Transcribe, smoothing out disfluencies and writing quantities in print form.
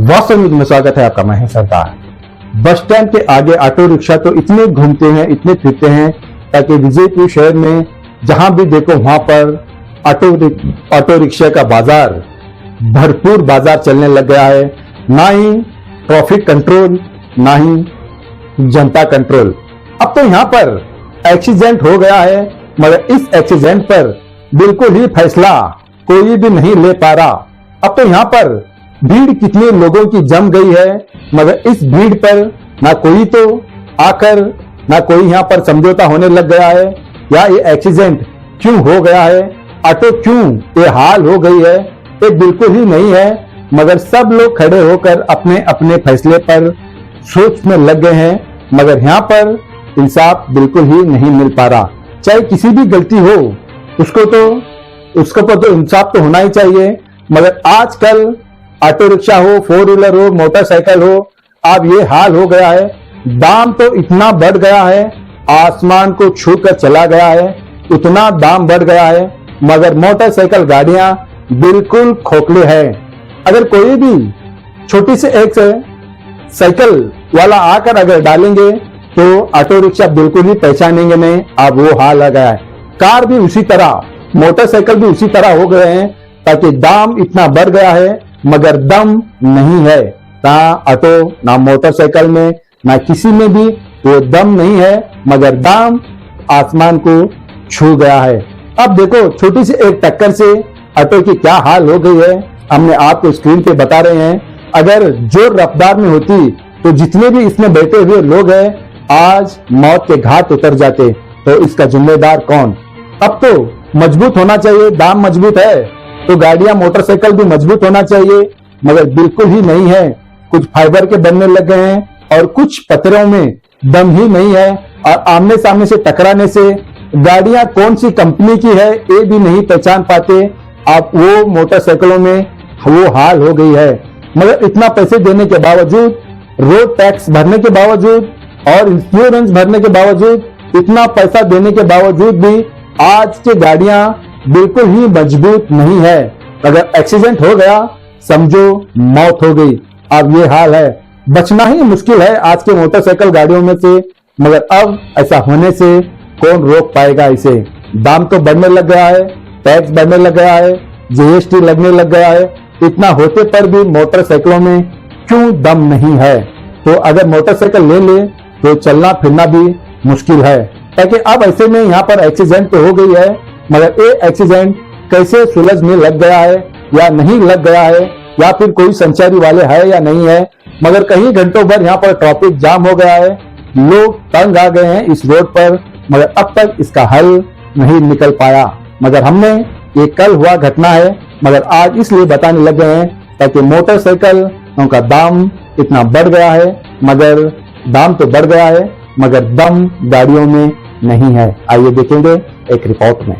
वास्तव में स्वागत है आपका। मैं हूं सरदार। बस स्टैंड के आगे ऑटो रिक्शा तो इतने घूमते हैं, इतने फिरते हैं, ताकि विजयपुर शहर में जहां भी देखो वहां पर ऑटो रिक्शा का बाजार, भरपूर बाजार चलने लग गया है। ना ही ट्रैफिक कंट्रोल, ना ही जनता कंट्रोल। अब तो यहाँ पर एक्सीडेंट हो गया है, मगर इस एक्सीडेंट पर बिल्कुल ही फैसला कोई भी नहीं ले पा रहा। अब तो यहाँ पर भीड़ कितने लोगों की जम गई है, मगर इस भीड़ पर ना कोई तो आकर, ना कोई यहाँ पर समझौता होने लग गया है। या ये एक्सीडेंट क्यों हो गया है, ऑटो क्यों ये हाल हो गई है, ये बिल्कुल ही नहीं है। मगर सब लोग खड़े होकर अपने अपने फैसले पर सोचने लग गए हैं, मगर यहाँ पर इंसाफ बिल्कुल ही नहीं मिल पा रहा। चाहे किसी भी गलती हो, उसको पर तो इंसाफ तो होना ही चाहिए। मगर आजकल ऑटो रिक्शा हो, फोर व्हीलर हो, मोटरसाइकिल हो, अब ये हाल हो गया है। दाम तो इतना बढ़ गया है, आसमान को छू कर चला गया है, इतना दाम बढ़ गया है। मगर मोटरसाइकिल गाड़ियां बिल्कुल खोखले हैं। अगर कोई भी छोटी से एक साइकिल वाला आकर अगर डालेंगे तो ऑटो रिक्शा बिल्कुल ही पहचानेंगे नहीं। अब वो हाल आ गया है। कार भी उसी तरह, मोटरसाइकिल भी उसी तरह हो गए हैं, ताकि दाम इतना बढ़ गया है मगर दम नहीं है। ना ऑटो, ना मोटरसाइकिल में, ना किसी में भी वो दम नहीं है, मगर दाम आसमान को छू गया है। अब देखो, छोटी सी एक टक्कर से ऑटो की क्या हाल हो गई है, हमने आपको स्क्रीन पे बता रहे हैं। अगर जोर रफ्तार में होती तो जितने भी इसमें बैठे हुए लोग हैं आज मौत के घाट उतर जाते। तो इसका जिम्मेदार कौन? अब तो मजबूत होना चाहिए। दाम मजबूत है तो गाड़ियां, मोटरसाइकिल भी मजबूत होना चाहिए, मगर बिल्कुल ही नहीं है। कुछ फाइबर के बनने लग गए हैं और कुछ पत्थरों में दम ही नहीं है। और आमने सामने से टकराने से गाड़ियां कौन सी कंपनी की है ये भी नहीं पहचान पाते। अब वो मोटरसाइकिलों में वो हाल हो गई है। मगर इतना पैसे देने के बावजूद, रोड टैक्स भरने के बावजूद और इंश्योरेंस भरने के बावजूद, इतना पैसा देने के बावजूद भी आज की गाड़ियां बिल्कुल ही मजबूत नहीं है। अगर एक्सीडेंट हो गया समझो मौत हो गई। अब ये हाल है, बचना ही मुश्किल है आज के मोटरसाइकिल गाड़ियों में से। मगर अब ऐसा होने से कौन रोक पाएगा इसे? दाम तो बढ़ने लग गया है, टैक्स बढ़ने लग गया है, जीएसटी लगने लग गया है। इतना होते पर भी मोटरसाइकिलों में क्यों दम नहीं है? तो अगर मोटरसाइकिल ले ले तो चलना फिरना भी मुश्किल है। ताकि अब ऐसे में यहाँ पर एक्सीडेंट तो हो गई है, मगर ये एक्सीडेंट कैसे सुलझने लग गया है या नहीं लग गया है, या फिर कोई संचारी वाले है या नहीं है। मगर कई घंटों भर यहाँ पर ट्रैफिक जाम हो गया है, लोग तंग आ गए हैं इस रोड पर, मगर अब तक इसका हल नहीं निकल पाया। मगर हमने ये कल हुआ घटना है, मगर आज इसलिए बताने लग गए हैं ताकि मोटरसाइकिल उनका दाम इतना बढ़ गया है, मगर दाम तो बढ़ गया है मगर दम गाड़ियों में नहीं है। आइए देखेंगे एक रिपोर्ट में।